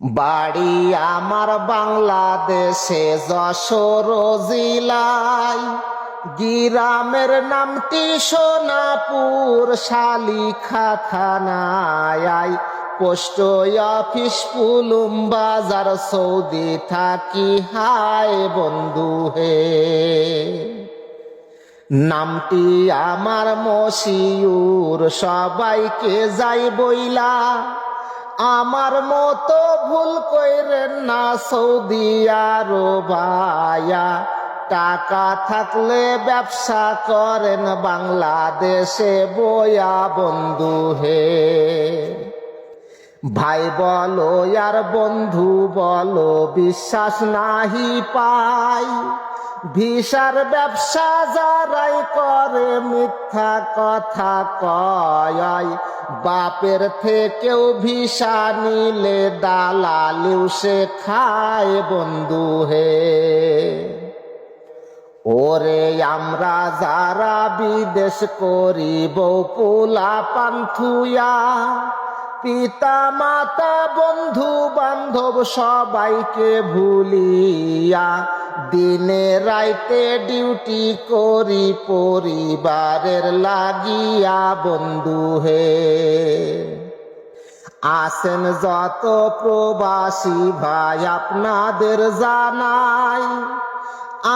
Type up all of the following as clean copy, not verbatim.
বাড়ি আমার বাংলাদেশে যশোর জেলায়, গ্রামের নামটি সোনাপুর শালিখা থানায়। পোস্ট অফিস পুলুম বাজার সৌদি থাকি হায় বন্ধু হে। নামটি আমার মশিউর সবাইকে যাই বইলা, আমার মতো ভুল কইরেন না সৌদি আরবায়া। টাকা থাকলে ব্যবসা করেন বাংলাদেশে বয়া বন্ধু হে। ভাই বলো আর বন্ধু বলো বিশ্বাস নাহি পাই, ভিসার ব্যবসা যারাই করে মিথ্যা কথা কয়। বাপের থেকেও ভিসা নিলে দালালিও সে খায় বন্ধু হে। ওরে আমরা যারা বিদেশ করি বউ পোলা পান্থুয়া, পিতা মাতা বন্ধু বান্ধব সবাইকে ভুলিয়া, দিনে রাইতে ডিউটি করি পরিবারের লাগিয়া বন্ধু হে। আসেন যত প্রবাসী ভাই আপনাদের জানাই,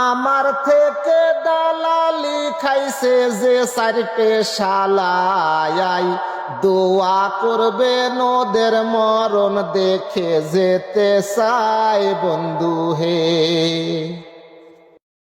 আমার থেকে দালালি খাইছে যে চারটে শালায়। দোয়া করবেন ওদের মরণ দেখে যেতে চাই বন্ধু হে।